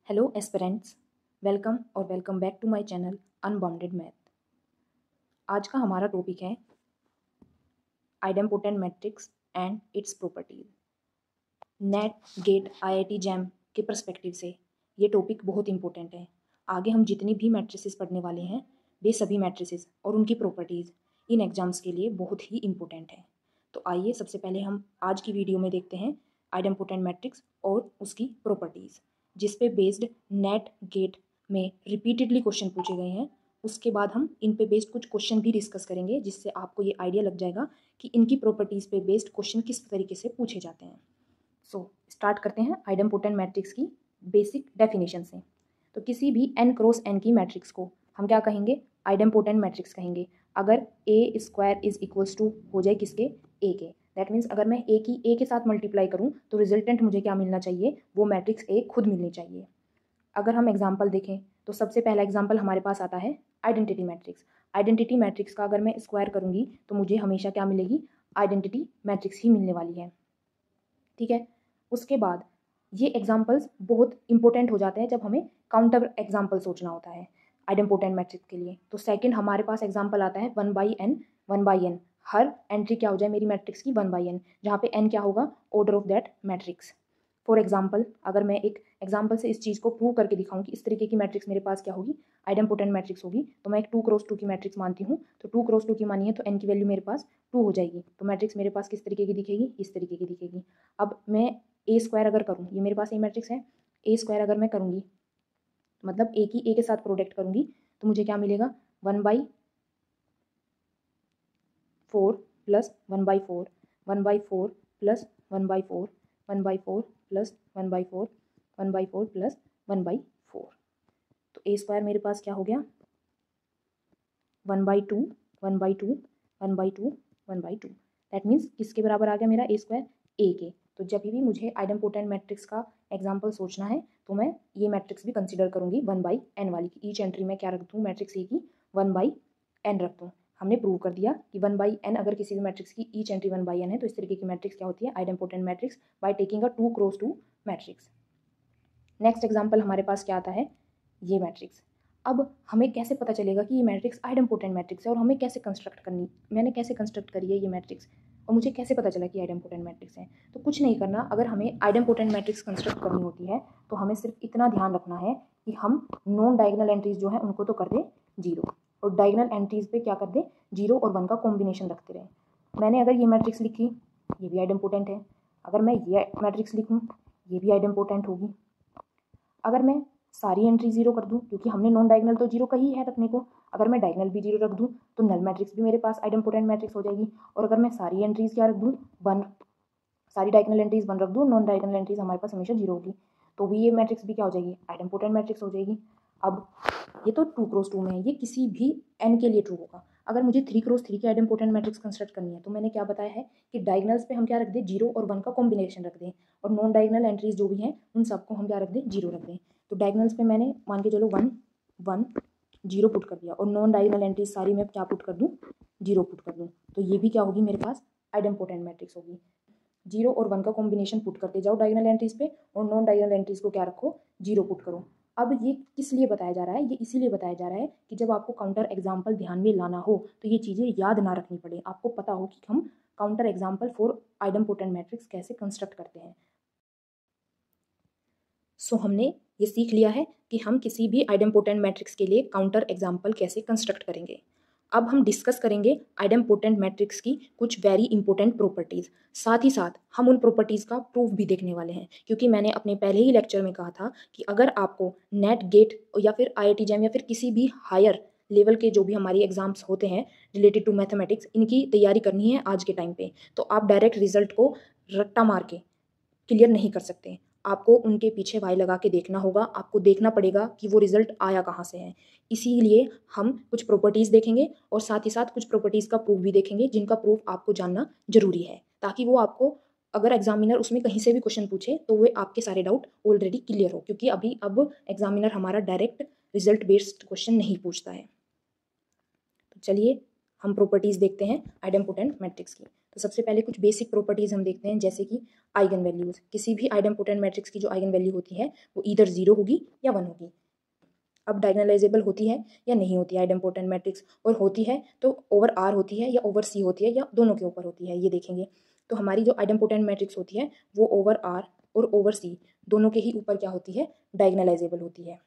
Hello aspirants, welcome और welcome back to my channel unbounded math. आज का हमारा टॉपिक है idempotent matrix and its properties. NET, GATE, IIT JAM के perspective से ये टॉपिक बहुत इंपॉर्टेंट है। आगे हम जितनी भी मैट्रिसेस पढ़ने वाले हैं वे सभी मैट्रिसेस और उनकी प्रॉपर्टीज़ इन एग्जाम्स के लिए बहुत ही इंपॉर्टेंट है। तो आइए सबसे पहले हम आज की वीडियो में देखते हैं आइडेम्पोटेंट मैट्रिक्स और उसकी प्रॉपर्टीज़, जिस पे बेस्ड नेट, गेट में रिपीटेडली क्वेश्चन पूछे गए हैं। उसके बाद हम इन पे बेस्ड कुछ क्वेश्चन भी डिस्कस करेंगे, जिससे आपको ये आइडिया लग जाएगा कि इनकी प्रॉपर्टीज़ पे बेस्ड क्वेश्चन किस तरीके से पूछे जाते हैं। सो स्टार्ट करते हैं आइडेम्पोटेंट मैट्रिक्स की बेसिक डेफिनेशन से। तो किसी भी n क्रॉस n की मैट्रिक्स को हम क्या कहेंगे? आइडेम्पोटेंट मैट्रिक्स कहेंगे अगर ए स्क्वायर इज इक्वल्स टू हो जाए किसके? ए के। दैट मीन्स अगर मैं ए के साथ मल्टीप्लाई करूं तो रिजल्टेंट मुझे क्या मिलना चाहिए? वो मैट्रिक्स ए खुद मिलनी चाहिए। अगर हम एग्जाम्पल देखें तो सबसे पहला एग्जाम्पल हमारे पास आता है आइडेंटिटी मैट्रिक्स। आइडेंटिटी मैट्रिक्स का अगर मैं स्क्वायर करूंगी तो मुझे हमेशा क्या मिलेगी? आइडेंटिटी मैट्रिक्स ही मिलने वाली है। ठीक है। उसके बाद ये एग्जाम्पल्स बहुत इंपॉर्टेंट हो जाते हैं जब हमें काउंटर एग्जाम्पल सोचना होता है आइडेम्पोटेंट मैट्रिक्स के लिए। तो सेकंड हमारे पास एग्जाम्पल आता है 1/n। हर एंट्री क्या हो जाए मेरी मैट्रिक्स की? 1/n, जहाँ पे n क्या होगा? Order of that matrix. For example अगर मैं एक एग्जाम्पल से इस चीज़ को प्रूव करके दिखाऊं कि इस तरीके की मैट्रिक्स मेरे पास क्या होगी? आइडेम्पोटेंट मैट्रिक्स होगी। तो मैं एक 2x2 की मैट्रिक्स मानती हूँ। तो 2x2 की मानी है तो n की वैल्यू मेरे पास 2 हो जाएगी। तो मैट्रिक्स मेरे पास किस तरीके की दिखेगी? इस तरीके की दिखेगी। अब मैं ए स्क्वायर अगर करूँ, ये मेरे पास ए मैट्रिक्स है, ए स्क्वायर अगर मैं करूँगी मतलब ए की ए के साथ प्रोडक्ट करूँगी तो मुझे क्या मिलेगा? 1/4 प्लस 1/4, 1/4 प्लस 1/4, 1/4 प्लस 1/4, 1/4 प्लस 1/4। तो ए स्क्वायर मेरे पास क्या हो गया? 1/2, 1/2, 1/2, 1/2। दैट मीन्स किसके बराबर आ गया मेरा ए स्क्वायर? ए के। तो जब भी मुझे आइडेम्पोटेंट मैट्रिक्स का एग्जाम्पल सोचना है तो मैं ये मैट्रिक्स भी कंसिडर करूंगी 1/n वाली की। ईच एंट्री में क्या रख दूँ? मैट्रिक्स ए की 1/n रख दूँ। हमने प्रूव कर दिया कि 1/n अगर किसी भी मैट्रिक्स की ईच एंट्री 1/n है तो इस तरीके की मैट्रिक्स क्या होती है? Idempotent matrix by taking a 2x2 matrix. Next example हमारे पास क्या आता है? ये मैट्रिक्स। अब हमें कैसे पता चलेगा कि ये मैट्रिक्स आइडेम्पोटेंट मैट्रिक्स है और हमें कैसे कंस्ट्रक्ट करनी, मैंने कैसे कंस्ट्रक्ट करी है ये मैट्रिक्स और मुझे कैसे पता चला कि आइडेम्पोटेंट मैट्रिक्स है? तो कुछ नहीं करना। अगर हमें आइडेम्पोटेंट मैट्रिक्स कंस्ट्रक्ट करनी होती है तो हमें सिर्फ इतना ध्यान रखना है कि हम नॉन डायगोनल एंट्रीज जो है उनको तो कर दें 0 और डायगोनल एंट्रीज पे क्या कर दें? 0 और 1 का कॉम्बिनेशन रखते रहें। मैंने अगर ये मैट्रिक्स लिखी, ये भी आइडेम्पोटेंट है। अगर मैं ये मैट्रिक्स लिखूँ, ये भी आइडेम्पोटेंट होगी। अगर मैं सारी एंट्री 0 कर दूं, क्योंकि हमने नॉन डायगोनल तो 0 कही है रखने को, अगर मैं डायगोनल भी 0 रख दूं तो नल मैट्रिक्स भी मेरे पास आइडेम्पोटेंट मैट्रिक्स हो जाएगी। और अगर मैं सारी एंट्रीज क्या रख दूं? 1, सारी डायगोनल एंट्रीज 1 रख दूं, नॉन डायगोनल एंट्रीज हमारे पास हमेशा 0 होगी, तो भी ये मैट्रिक्स भी क्या हो जाएगी? आइडेम्पोटेंट मैट्रिक्स हो जाएगी। अब ये तो 2x2 में है, ये किसी भी n के लिए ट्रू होगा। अगर मुझे 3x3 की आइडेम्पोटेंट मैट्रिक्स कंस्ट्रक्ट करनी है तो मैंने क्या बताया है कि डायगोनल्स पे हम क्या रख दें? 0 और 1 का कॉम्बिनेशन रख दें और नॉन डायगोनल एंट्रीज जो भी हैं उन सबको हम क्या रख दें? 0 रख दें। तो डायगोनल्स पे मैंने मान के चलो 1 1 0 पुट कर दिया और नॉन डायगोनल एंट्रीज सारी मैं क्या पुट कर दूँ? 0 पुट कर दूँ। तो ये भी क्या होगी मेरे पास? आइडेम्पोटेंट मैट्रिक्स होगी। 0 और 1 का कॉम्बिनेशन पुट करते जाओ डायगोनल एंट्रीज पे और नॉन डायगोनल एंट्रीज को क्या रखो? 0 पुट करो। अब ये किस लिए बताया जा रहा है? ये इसीलिए बताया जा रहा है कि जब आपको काउंटर एग्जाम्पल ध्यान में लाना हो तो ये चीज़ें याद ना रखनी पड़े, आपको पता हो कि हम counter example for idempotent matrix कैसे कंस्ट्रक्ट करते हैं। सो हमने ये सीख लिया है कि हम किसी भी आइडेम्पोटेंट मैट्रिक्स के लिए काउंटर एग्जाम्पल कैसे कंस्ट्रक्ट करेंगे। अब हम डिस्कस करेंगे आइडेम्पोटेंट मैट्रिक्स की कुछ वेरी इंपॉर्टेंट प्रॉपर्टीज़। साथ ही साथ हम उन प्रॉपर्टीज़ का प्रूफ भी देखने वाले हैं, क्योंकि मैंने अपने पहले ही लेक्चर में कहा था कि अगर आपको नेट, गेट या फिर आईआईटी जैम या फिर किसी भी हायर लेवल के जो भी हमारी एग्जाम्स होते हैं रिलेटेड टू मैथमेटिक्स, इनकी तैयारी करनी है आज के टाइम पे, तो आप डायरेक्ट रिजल्ट को रट्टा मार के क्लियर नहीं कर सकते। आपको उनके पीछे वाई लगा के देखना होगा, आपको देखना पड़ेगा कि वो रिजल्ट आया कहाँ से है। इसीलिए हम कुछ प्रॉपर्टीज़ देखेंगे और साथ ही साथ कुछ प्रॉपर्टीज़ का प्रूफ भी देखेंगे, जिनका प्रूफ आपको जानना जरूरी है, ताकि वो आपको अगर एग्जामिनर उसमें कहीं से भी क्वेश्चन पूछे तो वे आपके सारे डाउट ऑलरेडी क्लियर हो, क्योंकि अब एग्जामिनर हमारा डायरेक्ट रिजल्ट बेस्ड क्वेश्चन नहीं पूछता है। तो चलिए हम प्रॉपर्टीज़ देखते हैं आइडेम्पोटेंट मैट्रिक्स की। तो सबसे पहले कुछ बेसिक प्रॉपर्टीज हम देखते हैं, जैसे कि आइगन वैल्यूज। किसी भी आइडेम्पोटेंट मैट्रिक्स की जो आइगन वैल्यू होती है वो ईदर 0 होगी या 1 होगी। अब डायगोनलाइजेबल होती है या नहीं होती है आइडेम्पोटेंट मैट्रिक्स, और होती है तो ओवर आर होती है या ओवर सी होती है या दोनों के ऊपर होती है, ये देखेंगे। तो हमारी जो आइडेम्पोटेंट मैट्रिक्स होती है वो ओवर आर और ओवर सी दोनों के ही ऊपर क्या होती है, डायगोनलाइजेबल होती है।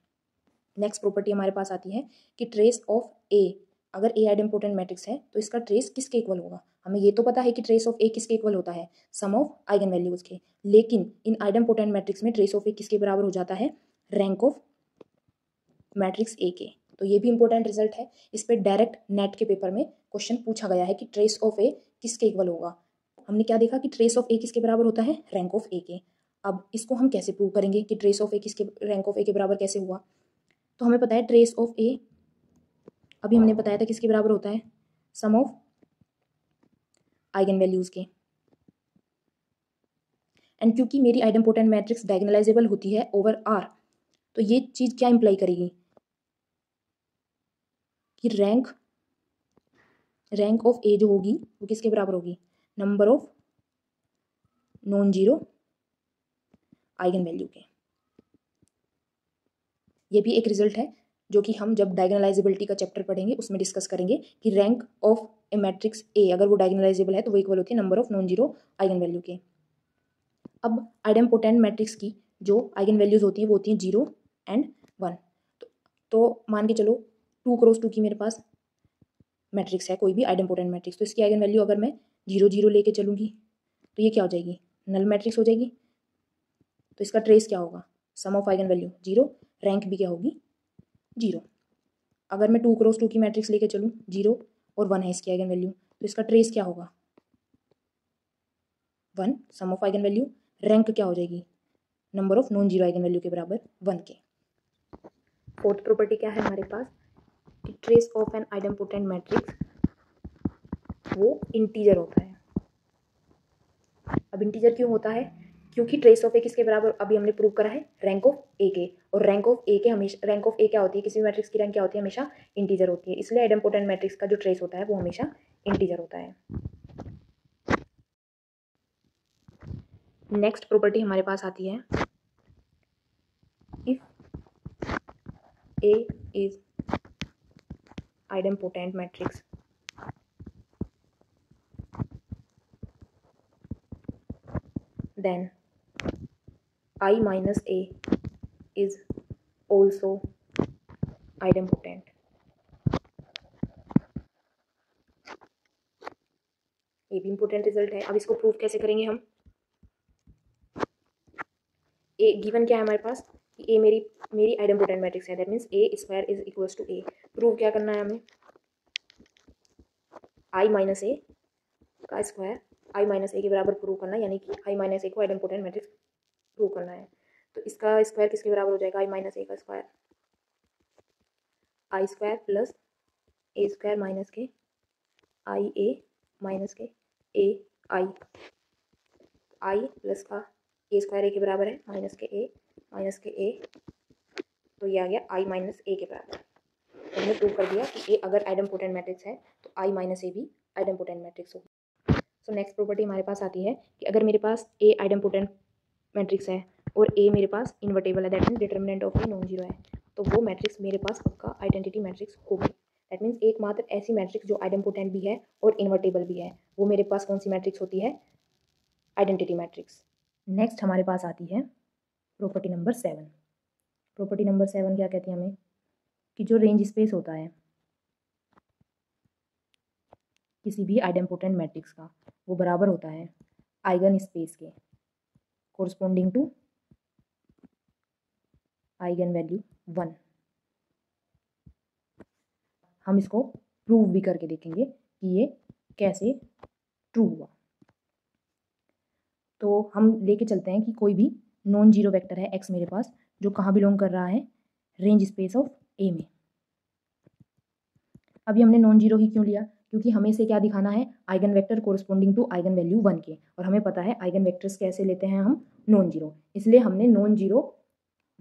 नेक्स्ट प्रॉपर्टी हमारे पास आती है कि ट्रेस ऑफ ए, अगर ए आइडेम्पोटेंट मैट्रिक्स है तो इसका ट्रेस किसके इक्वल होगा। हमें ये तो पता है कि ट्रेस ऑफ ए किसके इक्वल होता है, सम ऑफ आइगन वैल्यूज के, लेकिन इन आइडेम्पोटेंट मैट्रिक्स में ट्रेस ऑफ ए किसके बराबर हो जाता है, रैंक ऑफ मैट्रिक्स ए के। तो ये भी इंपॉर्टेंट रिजल्ट है, इस पर डायरेक्ट नेट के पेपर में क्वेश्चन पूछा गया है कि ट्रेस ऑफ ए किसके इक्वल होगा। हमने क्या देखा कि ट्रेस ऑफ ए किसके बराबर होता है, रैंक ऑफ ए के। अब इसको हम कैसे प्रूव करेंगे कि ट्रेस ऑफ ए किसके रैंक ऑफ ए के बराबर कैसे हुआ। तो हमें पता है ट्रेस ऑफ ए अभी हमने बताया था किसके बराबर होता है, सम ऑफ आइगन वैल्यूज के। एंड क्योंकि मेरी आइडेम्पोटेंट मैट्रिक्स डायगोनलाइजेबल होती है ओवर आर, तो ये चीज क्या इंप्लाई करेगी कि रैंक ऑफ ए जो होगी वो किसके बराबर होगी, number of non zero eigen value के। ये भी एक रिजल्ट है जो कि हम जब डायगोनलाइजेबिलिटी का चैप्टर पढ़ेंगे उसमें डिस्कस करेंगे कि rank of A matrix A अगर वो डायगोनलाइजेबल है तो वो इक्वल होती है number of non zero eigen value के। अब आइडेम्पोटेंट मैट्रिक्स की जो आइगन वैल्यूज होती हैं वो होती हैं 0 एंड 1। तो मान के चलो 2 क्रॉस 2 की मेरे पास मैट्रिक्स है, कोई भी आइडेम्पोटेंट मैट्रिक्स, तो इसकी आइगन वैल्यू अगर मैं 0 0 लेके चलूँगी तो ये क्या हो जाएगी, नल मैट्रिक्स हो जाएगी। तो इसका ट्रेस क्या होगा, सम ऑफ आइगन वैल्यू 0, रैंक भी क्या होगी 0। अगर मैं 2 क्रॉस 2 की मैट्रिक्स लेके चलूँ 0 और 1 है इसकी आइगन वैल्यू, तो इसका ट्रेस क्या होगा 1, सम ऑफ आइगन वैल्यू, रैंक क्या हो जाएगी, number of non zero eigen value के बराबर 1 के। फोर्थ प्रॉपर्टी क्या है हमारे पास कि trace of an idempotent matrix वो इंटीजर होता है। अब इंटीजर क्यों होता है, क्योंकि ट्रेस ऑफ ए किसके बराबर अभी हमने प्रूव करा है, रैंक ऑफ ए के, और रैंक ऑफ ए के हमेशा, रैंक ऑफ ए क्या होती है, किसी भी मैट्रिक्स की रैंक क्या होती है, हमेशा इंटीजर होती है। इसलिए आइडेम्पोटेंट मैट्रिक्स का जो ट्रेस होता है वो हमेशा इंटीजर होता है। नेक्स्ट प्रॉपर्टी हमारे पास आती है, if A is idempotent matrix then I minus A is also idempotent. ये भी इंपॉर्टेंट रिजल्ट है। अब इसको प्रूव कैसे करेंगे हम, ए गिवन क्या है हमारे पास कि ए मेरी आइडेम्पोटेंट मैट्रिक्स है, that means A square is equals to A. Prove क्या करना है हमें, आई माइनस ए का स्क्वायर आई माइनस ए के बराबर प्रूव करना है, यानी कि आई माइनस ए को आइडेम्पोटेंट मैट्रिक्स प्रूव करना है। तो इसका स्क्वायर किसके बराबर हो जाएगा, आई माइनस ए का स्क्वायर, आई स्क्वायर प्लस ए स्क्वायर माइनस के आई ए माइनस के ए आई, आई प्लस का ए स्क्वायर ए के बराबर है माइनस के ए माइनस के ए, तो ये आ गया आई माइनस ए के बराबर। तो हमने प्रूव कर दिया कि ए अगर आइडेम्पोटेंट मैट्रिक्स है तो आई माइनस ए भी आइडेम्पोटेंट मैट्रिक्स होगा। सो नेक्स्ट प्रॉपर्टी हमारे पास आती है कि अगर मेरे पास ए आइडेम्पोटेंट मैट्रिक्स है और ए मेरे पास इन्वर्टेबल है, that means determinant of a non zero है, तो वो मैट्रिक्स मेरे पास पक्का आइडेंटिटी मैट्रिक्स होगी। दैट मीन्स एकमात्र ऐसी मैट्रिक्स जो आइडेम्पोटेंट भी है और इन्वर्टेबल भी है, वो मेरे पास कौन सी मैट्रिक्स होती है, आइडेंटिटी मैट्रिक्स। नेक्स्ट हमारे पास आती है प्रॉपर्टी नंबर 7। प्रॉपर्टी नंबर 7 क्या कहती है हमें कि जो रेंज स्पेस होता है किसी भी आइडेम्पोटेंट मैट्रिक्स का वो बराबर होता है आइगन स्पेस के कोरस्पोंडिंग टू आइगन वैल्यू 1। हम इसको प्रूव भी करके देखेंगे कि ये कैसे ट्रू हुआ। तो हम लेके चलते हैं कि कोई भी नॉन जीरो वेक्टर है x मेरे पास जो कहाँ बिलोंग कर रहा है, रेंज स्पेस ऑफ ए में। अभी हमने नॉन जीरो ही क्यों लिया, क्योंकि हमें इसे क्या दिखाना है, eigen vector corresponding to eigen value 1 के, और हमें पता है आइगन वेक्टर्स कैसे लेते हैं हम, नॉन जीरो, इसलिए हमने नॉन जीरो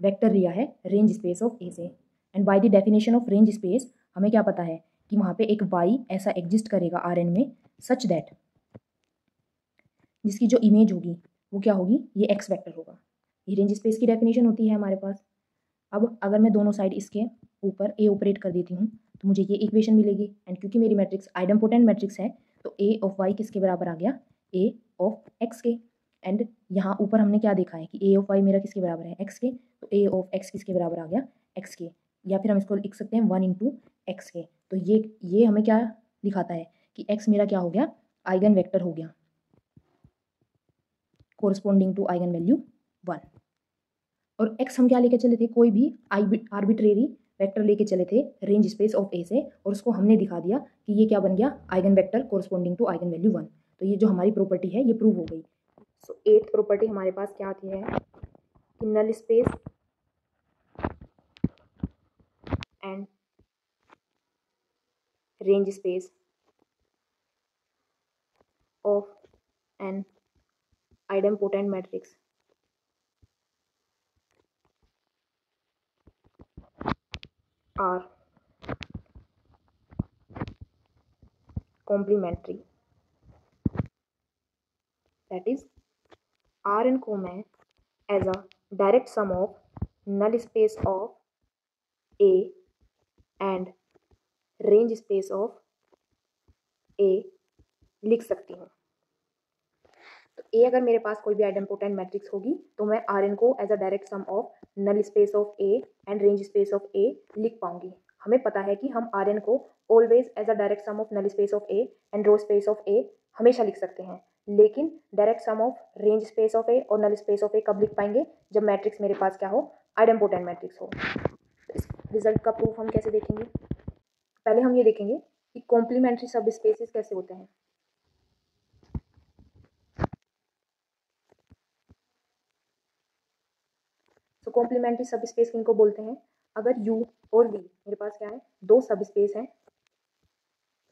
वेक्टर लिया है रेंज स्पेस ऑफ ए से। And bye the definition of range space हमें क्या पता है कि वहाँ पे एक y ऐसा एग्जिस्ट करेगा Rn में सच दैट जिसकी जो इमेज होगी वो क्या होगी, ये एक्स वेक्टर होगा। ये रेंज स्पेस की डेफिनेशन होती है हमारे पास। अब अगर मैं दोनों साइड इसके ऊपर ए ऑपरेट कर देती हूँ तो मुझे ये इक्वेशन मिलेगी। एंड क्योंकि मेरी मैट्रिक्स आइडेम्पोटेंट मैट्रिक्स है तो ए ऑफ वाई किसके बराबर आ गया, ए ऑफ एक्स के। एंड यहाँ ऊपर हमने क्या देखा है कि ए ऑफ वाई मेरा किसके बराबर है, एक्स के, तो ए ऑफ एक्स किसके बराबर आ गया, एक्स के। या फिर हम इसको लिख सकते हैं 1 इंटू एक्स के। तो ये हमें क्या दिखाता है कि एक्स मेरा क्या हो गया, आइगन वेक्टर हो गया, कोरस्पॉन्डिंग टू आइगन वैल्यू 1। और एक्स हम क्या लेके चले थे, कोई भी आर्बिट्रेरी वेक्टर लेके चले थे रेंज स्पेस ऑफ ए से, और उसको हमने दिखा दिया कि ये क्या बन गया, eigen vector corresponding to eigen value 1। तो ये जो हमारी प्रॉपर्टी है ये प्रूव हो गई। सो 8th प्रॉपर्टी हमारे पास क्या आती है कि null space and range space of an idempotent matrix are complementary। That is Rn को मैं as a direct sum of null space of A and range space of A लिख सकती हूँ। तो A अगर मेरे पास कोई भी आइडेम्पोटेंट मैट्रिक्स होगी तो मैं Rn को as a direct sum of null space of A and range space of A लिख पाऊंगी। हमें पता है कि हम Rn को always as a direct sum of null space of A and row space of A हमेशा लिख सकते हैं, लेकिन direct sum of range space of A और नल स्पेस ऑफ A कब लिख पाएंगे, जब मैट्रिक्स मेरे पास क्या हो, आइडेम्पोटेंट मैट्रिक्स हो। तो इस रिजल्ट का प्रूफ हम कैसे देखेंगे, पहले हम ये देखेंगे कि कॉम्प्लीमेंट्री सब स्पेसेस कैसे होते हैं। तो कॉम्प्लीमेंट्री सब स्पेस किनको बोलते हैं, अगर U और V मेरे पास क्या है, दो सब स्पेस हैं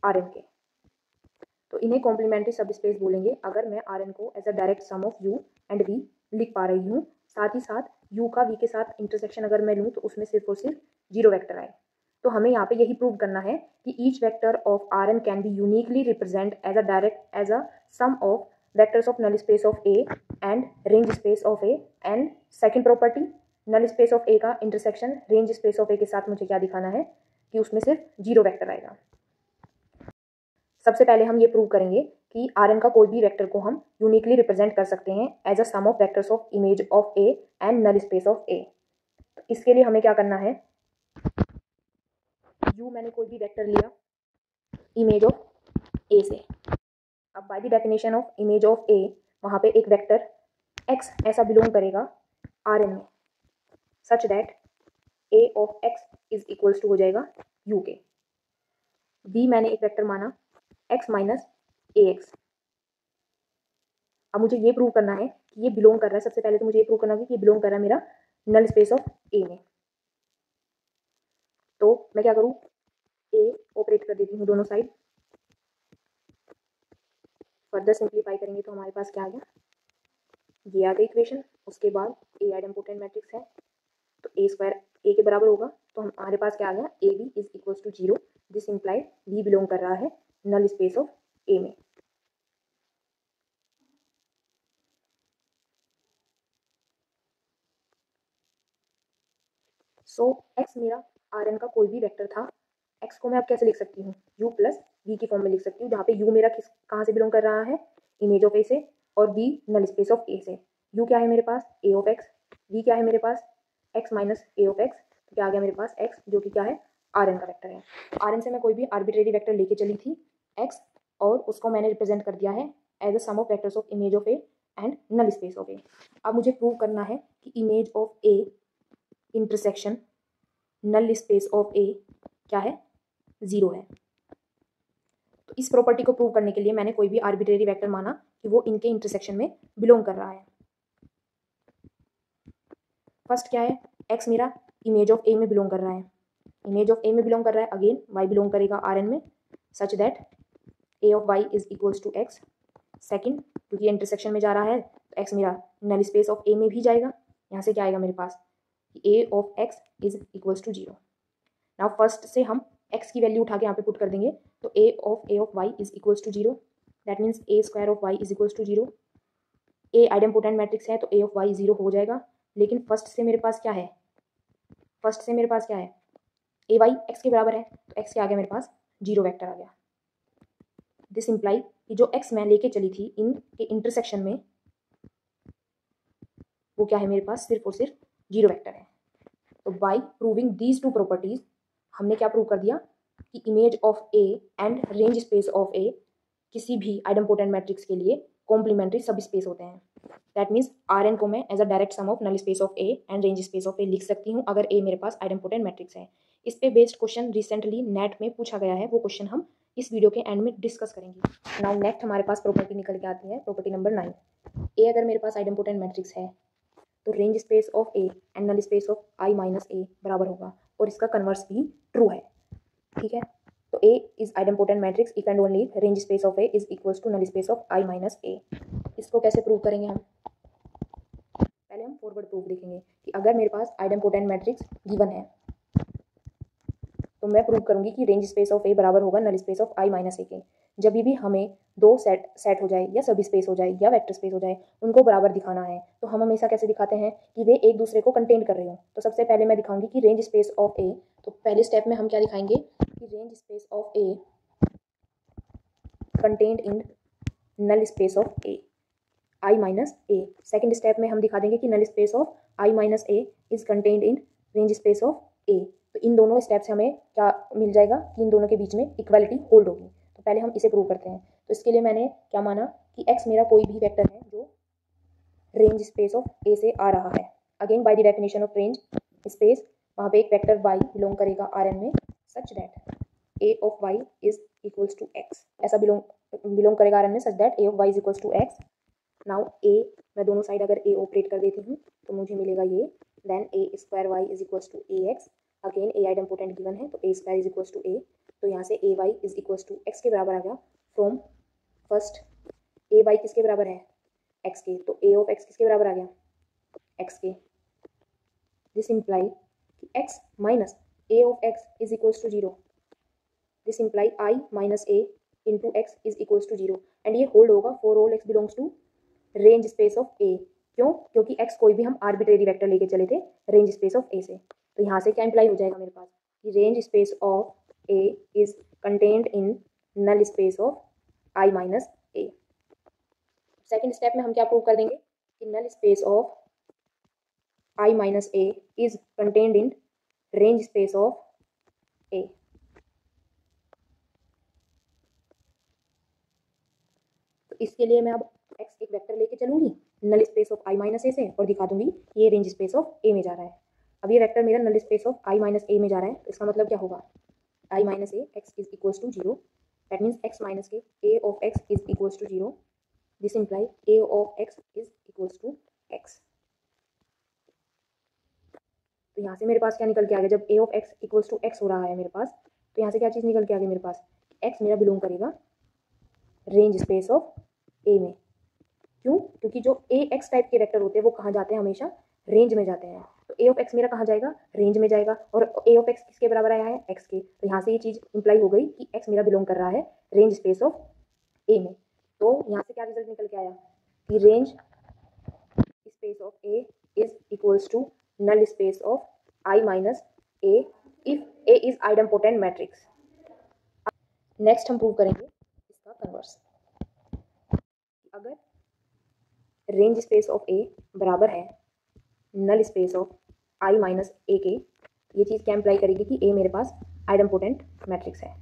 Rn के, तो इन्हें कॉम्प्लीमेंट्री सब स्पेस बोलेंगे अगर मैं Rn को as a direct sum of U and V लिख पा रही हूँ, साथ ही साथ U का V के साथ इंटरसेक्शन अगर मैं लूँ तो उसमें सिर्फ और सिर्फ जीरो वेक्टर आए। तो हमें यहाँ पे यही प्रूव करना है कि each vector of Rn can be uniquely represent as a sum of vectors of null space of A and range space of A। And second property, null space of A का intersection range space of A के साथ मुझे क्या दिखाना है कि उसमें सिर्फ जीरो वेक्टर आएगा। सबसे पहले हम ये प्रूव करेंगे कि Rn का कोई भी वेक्टर को हम यूनिकली रिप्रेजेंट कर सकते हैं as a sum of vectors of image of A and null space of A। तो इसके लिए हमें क्या करना है, U मैंने कोई भी वेक्टर लिया इमेज ऑफ A से। अब by the definition of image of A वहाँ पे एक वेक्टर X ऐसा बिलोंग करेगा Rn में, such that A of X is equals to हो जाएगा U के। B मैंने एक वेक्टर माना x माइनस AX। अब मुझे ये प्रूव करना है कि ये बिलोंग कर रहा है, सबसे पहले तो मुझे ये प्रूव करना है कि ये बिलोंग कर रहा है मेरा नल स्पेस ऑफ A में। तो मैं क्या करूँ, A ऑपरेट कर देती हूँ दोनों साइड, फर्दर सिंप्लीफाई करेंगे तो हमारे पास क्या आ गया, ये आ गई इक्वेशन। उसके बाद A आइडेम्पोटेंट मैट्रिक्स है तो A स्क्वायर A के बराबर होगा, तो हमारे पास क्या आ गया, AB is equals to 0। This imply B belong कर रहा है नल स्पेस ऑफ A में। सो x मेरा Rn का कोई भी वेक्टर था, x को मैं अब कैसे लिख सकती हूँ, u प्लस v की फॉर्म में लिख सकती हूँ, जहाँ पे u मेरा कहाँ से बिलोंग कर रहा है, इमेज ऑफ A से, और v null space of A से। u क्या है मेरे पास, A ऑफ x, v क्या है मेरे पास, x minus A of x, तो क्या आ गया मेरे पास x, जो कि क्या है Rn का वेक्टर है। Rn से मैं कोई भी आर्बिट्रेरी वेक्टर लेके चली थी x, और उसको मैंने रिप्रेजेंट कर दिया है as a sum of vectors of image of A and null space of A। अब मुझे प्रूव करना है कि image of A intersection null space of A क्या है, 0 है। तो इस प्रॉपर्टी को प्रूव करने के लिए मैंने कोई भी आर्बिट्रेरी वेक्टर माना कि वो इनके इंटरसेक्शन में बिलोंग कर रहा है। फर्स्ट क्या है, x मेरा इमेज ऑफ A में बिलोंग कर रहा है, इमेज ऑफ A में बिलोंग कर रहा है, अगेन y बिलोंग करेगा Rn में, such that A of y is equals to x। Second, क्योंकि इंटरसेक्शन में जा रहा है तो x मेरा नल स्पेस ऑफ A में भी जाएगा, यहाँ से क्या आएगा मेरे पास, A of x is equals to 0। Now first से हम x की वैल्यू उठा के यहाँ पे पुट कर देंगे, तो A of y is equals to 0, that means A square of y is equals to 0। A idempotent matrix है तो ए ऑफ वाई 0 हो जाएगा, लेकिन फर्स्ट से मेरे पास क्या है, ए वाई एक्स के बराबर है, तो एक्स के आगे मेरे पास 0 वेक्टर आ गया। दिस इम्प्लाई कि जो एक्स मैं लेके चली थी इन के इंटरसेक्शन में वो क्या है, मेरे पास सिर्फ और सिर्फ 0 वेक्टर है। तो by proving these two properties हमने क्या प्रूव कर दिया कि image of A and range space of A किसी भी आइडेम्पोटेंट मैट्रिक्स के लिए कॉम्प्लीमेंट्री सब स्पेस होते हैं। दैट मीन्स आर एन को मैं as a direct sum of null space of A and range space of A लिख सकती हूँ अगर ए मेरे पास आइडेम्पोटेंट मैट्रिक्स है। इस पे बेस्ड क्वेश्चन रिसेंटली नेट में पूछा गया है, वो क्वेश्चन हम इस वीडियो के एंड में डिस्कस करेंगे। नाउ नेक्स्ट हमारे पास प्रॉपर्टी निकल के आती है, प्रॉपर्टी नंबर 9। ए अगर मेरे पास आइडेम्पोटेंट मैट्रिक्स है तो range space of A and null space of I minus A बराबर होगा, और इसका कन्वर्स भी ट्रू है। ठीक है, तो A is idempotent matrix if and only range space of A is equals to null space of I minus A. इसको कैसे प्रूव करेंगे हम, पहले हम फॉरवर्ड प्रूफ देखेंगे कि अगर मेरे पास आइडेम्पोटेंट मैट्रिक्स गिवन है तो मैं प्रूव करूंगी कि रेंज स्पेस ऑफ ए बराबर होगा null space of I minus A के। जब भी हमें दो सेट हो जाए या सब स्पेस हो जाए या वेक्टर स्पेस हो जाए उनको बराबर दिखाना है, तो हम हमेशा कैसे दिखाते हैं कि वे एक दूसरे को कंटेन कर रहे हो। तो सबसे पहले मैं दिखाऊंगी कि रेंज स्पेस ऑफ ए, तो पहले स्टेप में हम क्या दिखाएंगे कि range space of A contained in null space of A I minus A. Second step में हम दिखा देंगे कि null space of I minus A is contained in range space of A. तो इन दोनों स्टेप से हमें क्या मिल जाएगा कि इन दोनों के बीच में इक्वालिटी होल्ड होगी। तो पहले हम इसे प्रूव करते हैं। तो इसके लिए मैंने क्या माना कि x मेरा कोई भी वेक्टर है जो रेंज स्पेस ऑफ ए से आ रहा है। Again by the definition of range space, वहाँ पे एक वेक्टर y बिलोंग करेगा आर एन में such that A of y is equals to x। ऐसा बिलोंग करेगा आर एन में such that A of y is equals to x। Now A, मैं दोनों साइड अगर ए ऑपरेट कर देती हूँ तो मुझे मिलेगा ये, then A square Y is equals to A X. Again A idempotent given है तो A square is equals to A, तो यहाँ से A Y is equals to X के बराबर आ गया। फ्रॉम फर्स्ट ए वाई किसके बराबर है, एक्स के, तो ए ऑफ एक्स किसके बराबर आ गया, एक्स के। दिस इम्प्लाई कि X minus A of X is equals to 0। This imply I minus A into X is equals to 0, and ये होल्ड होगा for all X belongs to range space of A. क्यों, क्योंकि x कोई भी हम arbitrary vector लेके चले थे रेंज स्पेस ऑफ ए से। तो यहाँ से क्या इंप्लाई हो जाएगा मेरे पास कि range space of A is contained in null space of I minus A. Second step में हम क्या प्रूव कर देंगे कि null space of I minus A is contained in range space of A. तो इसके लिए मैं अब x एक वेक्टर लेके चलूंगी null space of I minus A से और दिखा दूंगी ये रेंज स्पेस ऑफ ए में जा रहा है। अब ये वेक्टर मेरा null space of I minus A में जा रहा है, तो इसका मतलब क्या होगा, I minus A X is equals to 0। That means X minus के A of X is equals to 0। This imply A of X is equals to X. तो यहाँ से मेरे पास क्या निकल के आ गया, जब A of X equals to X हो रहा है मेरे पास, तो यहाँ से क्या चीज़ निकल के आ गई मेरे पास, एक्स मेरा बिलोंग करेगा रेंज स्पेस ऑफ ए में। क्यों, क्योंकि जो ए एक्स टाइप के वेक्टर होते हैं वो कहाँ जाते हैं, हमेशा रेंज में जाते हैं। तो ए ऑफ एक्स मेरा कहाँ जाएगा, रेंज में जाएगा, और ए ऑफ एक्स किसके बराबर आया है, एक्स के। तो यहाँ से ये चीज़ इंप्लाई हो गई कि एक्स मेरा बिलोंग कर रहा है रेंज स्पेस ऑफ ए में। तो यहाँ से क्या रिजल्ट निकल के आया कि range space of A is equals to null space of I minus A if A is idempotent matrix. Next हम प्रूव करेंगे इसका कन्वर्स। अगर रेंज स्पेस ऑफ ए बराबर है null space of I minus A के, ये चीज़ क्या imply करेगी कि ए मेरे पास आइडेम्पोटेंट मैट्रिक्स है।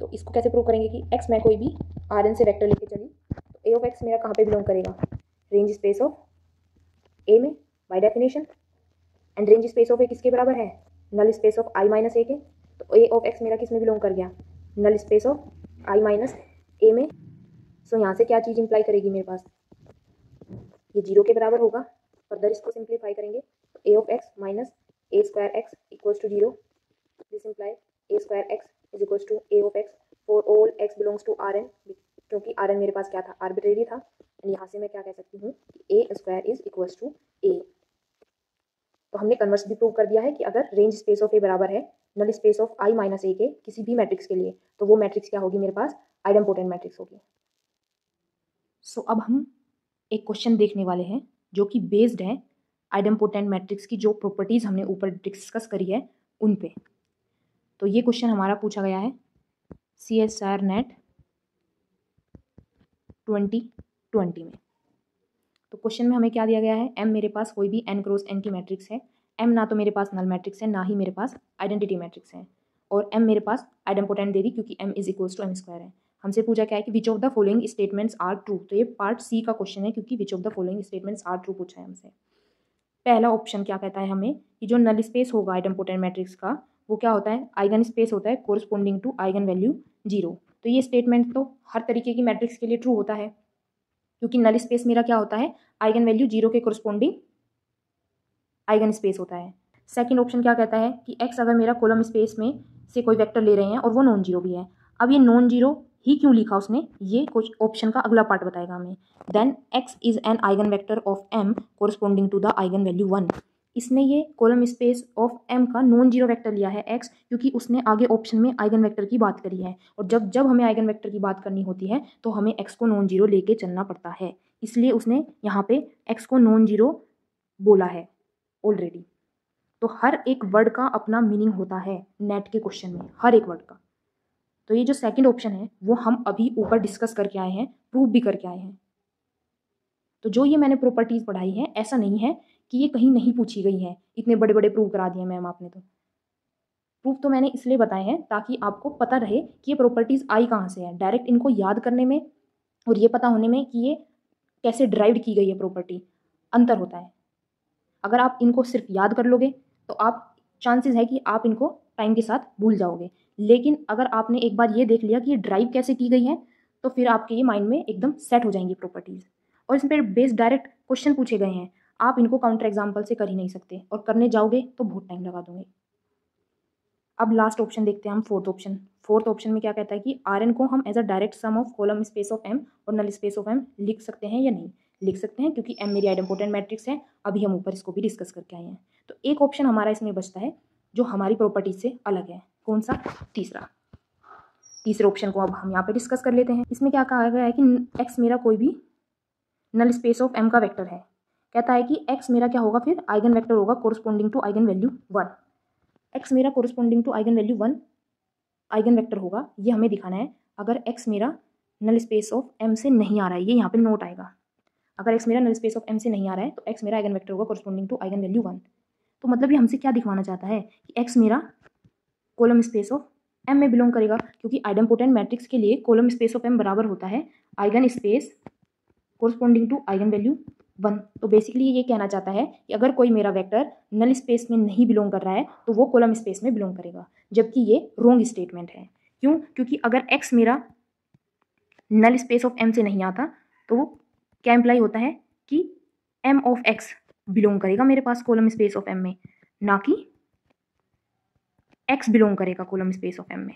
तो इसको कैसे प्रूव करेंगे कि एक्स मैं कोई भी आर एन से वेक्टर लेके चली, तो ए ऑफ एक्स मेरा कहाँ पे बिलोंग करेगा, रेंज स्पेस ऑफ ए में by definition. And range space of A किसके बराबर है, null space of I minus A के। तो ए ऑफ एक्स मेरा किस में बिलोंग कर गया, null space of I minus A में। सो यहाँ से क्या चीज़ इंप्लाई करेगी मेरे पास, ये 0 के बराबर होगा। फर्दर इसको सिंप्लीफाई करेंगे तो A of X minus A square X equals to 0। This imply A square X is equals to A of X for all X belongs to R N, क्योंकि आर एन मेरे पास क्या था, arbitrary था। And यहाँ से मैं क्या कह सकती हूँ कि ए square is equals to A. तो हमने कन्वर्स भी प्रूव कर दिया है कि अगर रेंज स्पेस ऑफ ए बराबर है null space of I minus A के किसी भी मैट्रिक्स के लिए, तो वो मैट्रिक्स क्या होगी मेरे पास, आइडेम्पोटेंट मैट्रिक्स होगी। सो अब हम एक क्वेश्चन देखने वाले हैं जो कि बेस्ड है आइडेम्पोटेंट मैट्रिक्स की जो प्रॉपर्टीज़ हमने ऊपर डिस्कस करी है उन पे। तो ये क्वेश्चन हमारा पूछा गया है CSIR नेट 2020 में। तो क्वेश्चन में हमें क्या दिया गया है, M मेरे पास कोई भी n क्रॉस n की मैट्रिक्स है। M ना तो मेरे पास नल मैट्रिक्स है, ना ही मेरे पास आइडेंटिटी मैट्रिक्स है, और M मेरे पास आइडेम्पोटेंट दे दी क्योंकि M is equals to M square है। हमसे पूछा क्या है कि which of the following statements are true. तो ये पार्ट सी का क्वेश्चन है क्योंकि which of the following statements are true पूछा है हमसे। पहला ऑप्शन क्या कहता है हमें कि जो नल स्पेस होगा आइडेम्पोटेंट मैट्रिक्स का वो क्या होता है, आइगन स्पेस होता है कोरस्पोंडिंग टू आइगन वैल्यू 0। तो ये स्टेटमेंट तो हर तरीके की मैट्रिक्स के लिए ट्रू होता है क्योंकि नल स्पेस मेरा क्या होता है, आइगन वैल्यू 0 के कोरस्पोंडिंग आइगन स्पेस होता है। सेकंड ऑप्शन क्या कहता है कि x अगर मेरा कॉलम स्पेस में से कोई वेक्टर ले रहे हैं और वो नॉन जीरो भी है। अब ये नॉन जीरो ही क्यों लिखा उसने, ये कुछ ऑप्शन का अगला पार्ट बताएगा हमें। Then x is an eigen vector of m corresponding to the eigen value 1। इसने ये कॉलम स्पेस ऑफ m का नॉन जीरो वेक्टर लिया है x, क्योंकि उसने आगे ऑप्शन में आइगन वेक्टर की बात करी है, और जब जब हमें आइगन वेक्टर की बात करनी होती है तो हमें x को नॉन जीरो लेके चलना पड़ता है, इसलिए उसने यहाँ पे x को नॉन जीरो बोला है ऑलरेडी। तो हर एक वर्ड का अपना मीनिंग होता है नेट के क्वेश्चन में, हर एक वर्ड का। तो ये जो सेकंड ऑप्शन है वो हम अभी ऊपर डिस्कस करके आए हैं, प्रूव भी करके आए हैं। तो जो ये मैंने प्रॉपर्टीज पढ़ाई है ऐसा नहीं है कि ये कहीं नहीं पूछी गई है, इतने बड़े बड़े प्रूव करा दिए मैम आपने। तो प्रूफ तो मैंने इसलिए बताए हैं ताकि आपको पता रहे कि ये प्रॉपर्टीज आई कहाँ से है। डायरेक्ट इनको याद करने में और ये पता होने में कि ये कैसे ड्राइव्ड की गई है प्रॉपर्टी, अंतर होता है। अगर आप इनको सिर्फ याद कर लोगे तो आप चांसेस है कि आप इनको टाइम के साथ भूल जाओगे, लेकिन अगर आपने एक बार ये देख लिया कि ये ड्राइव कैसे की गई है तो फिर आपके ये माइंड में एकदम सेट हो जाएंगी प्रॉपर्टीज। और इस पर बेस्ड डायरेक्ट क्वेश्चन पूछे गए हैं, आप इनको काउंटर एग्जाम्पल से कर ही नहीं सकते, और करने जाओगे तो बहुत टाइम लगा दोगे। अब लास्ट ऑप्शन देखते हैं हम, फोर्थ ऑप्शन। फोर्थ ऑप्शन में क्या कहता है कि Rn को हम as a direct sum of column space of M और नल स्पेस ऑफ M लिख सकते हैं या नहीं। लिख सकते हैं क्योंकि M मेरी आइडेम्पोटेंट मैट्रिक्स है, अभी हम ऊपर इसको भी डिस्कस करके आए हैं। तो एक ऑप्शन हमारा इसमें बचता है जो हमारी प्रॉपर्टीज से अलग है। कौन सा, तीसरा। तीसरे ऑप्शन को अब हम यहाँ पे डिस्कस कर लेते हैं। इसमें क्या कहा गया है कि x मेरा कोई भी नल स्पेस ऑफ M का वेक्टर है। कहता है कि x मेरा क्या होगा, फिर आइगन वेक्टर होगा corresponding to eigen value 1। x मेरा corresponding to eigen value 1 eigen vector होगा, ये हमें दिखाना है। अगर x मेरा नल स्पेस ऑफ M से नहीं आ रहा है, ये यहाँ पे नोट आएगा। अगर x मेरा नल स्पेस ऑफ M से नहीं आ रहा है तो x मेरा आइगन वेक्टर होगा कोरस्पोंडिंग टू आइगन वैल्यू 1। तो मतलब ये हमसे क्या दिखवाना चाहता है कि x मेरा कॉलम स्पेस ऑफ M में बिलोंग करेगा, क्योंकि आइडेम्पोटेंट मैट्रिक्स के लिए कॉलम स्पेस ऑफ M बराबर होता है eigen space corresponding to eigen value 1। तो बेसिकली ये कहना चाहता है कि अगर कोई मेरा वेक्टर नल स्पेस में नहीं बिलोंग कर रहा है तो वो कॉलम स्पेस में बिलोंग करेगा, जबकि ये रॉन्ग स्टेटमेंट है। क्यों, क्योंकि अगर x मेरा नल स्पेस ऑफ M से नहीं आता तो क्या इम्प्लाई होता है कि M ऑफ x बिलोंग करेगा मेरे पास कॉलम स्पेस ऑफ M में, ना कि x बिलोंग करेगा कॉलम स्पेस ऑफ M में।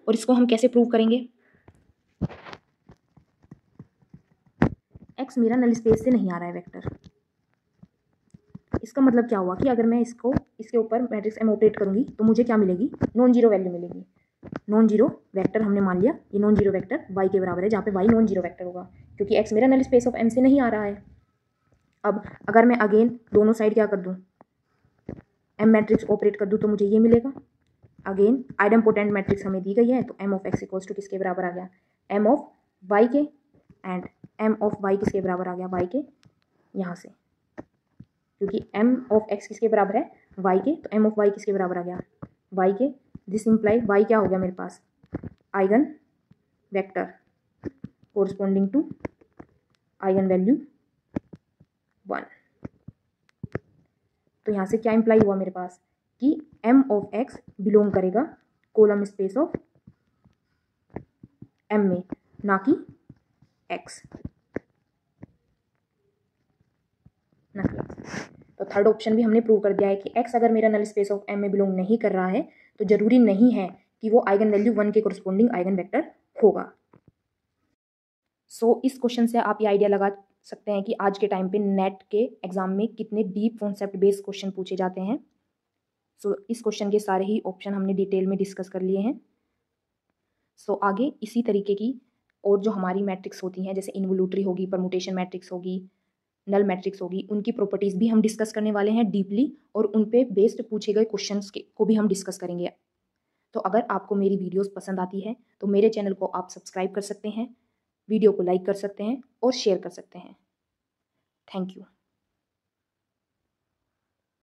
और इसको हम कैसे प्रूव करेंगे, x मेरा नल स्पेस से नहीं आ रहा है वेक्टर। इसका मतलब क्या हुआ कि अगर मैं इसको इसके ऊपर मैट्रिक्स M ऑपरेट करूंगी तो मुझे क्या मिलेगी, नॉन जीरो वैल्यू मिलेगी। नॉन जीरो वेक्टर हमने मान लिया, ये नॉन जीरो वेक्टर y के बराबर है, जहाँ पे y नॉन जीरो वेक्टर होगा क्योंकि x मेरा नल स्पेस ऑफ M से नहीं आ रहा है। अब अगर मैं अगेन दोनों साइड क्या कर दूँ, M मैट्रिक्स ऑपरेट कर दूँ तो मुझे ये मिलेगा। अगेन आइडेम्पोटेंट मैट्रिक्स हमें दी गई है तो M of x equals to किसके बराबर आ गया, M ऑफ y के, एंड M ऑफ y किसके बराबर आ गया, y के यहाँ से, क्योंकि M ऑफ x किसके बराबर है, y के, तो M ऑफ y किसके बराबर आ गया, y के। दिस इम्प्लाई y क्या हो गया मेरे पास, eigen vector corresponding to eigen value 1। तो यहाँ से क्या इम्प्लाई हुआ मेरे पास कि M ऑफ x बिलोंग करेगा कॉलम स्पेस ऑफ M में, ना कि x, ना कि x। तो थर्ड ऑप्शन भी हमने प्रूव कर दिया है कि x अगर मेरा नल स्पेस ऑफ M में बिलोंग नहीं कर रहा है तो जरूरी नहीं है कि वो आइगन वैल्यू 1 के कोरस्पोंडिंग आइगन वेक्टर होगा। सो इस क्वेश्चन से आप ये आइडिया लगा सकते हैं कि आज के टाइम पे नेट के एग्जाम में कितने डीप कॉन्सेप्ट बेस्ड क्वेश्चन पूछे जाते हैं। सो इस क्वेश्चन के सारे ही ऑप्शन हमने डिटेल में डिस्कस कर लिए हैं। सो आगे इसी तरीके की और जो हमारी मैट्रिक्स होती हैं, जैसे इन्वोल्यूटरी होगी, परमुटेशन मैट्रिक्स होगी, नल मैट्रिक्स होगी, उनकी प्रॉपर्टीज़ भी हम डिस्कस करने वाले हैं डीपली, और उन पे बेस्ड पूछे गए क्वेश्चंस को भी हम डिस्कस करेंगे। तो अगर आपको मेरी वीडियोस पसंद आती है तो मेरे चैनल को आप सब्सक्राइब कर सकते हैं, वीडियो को लाइक कर सकते हैं और शेयर कर सकते हैं। Thank you.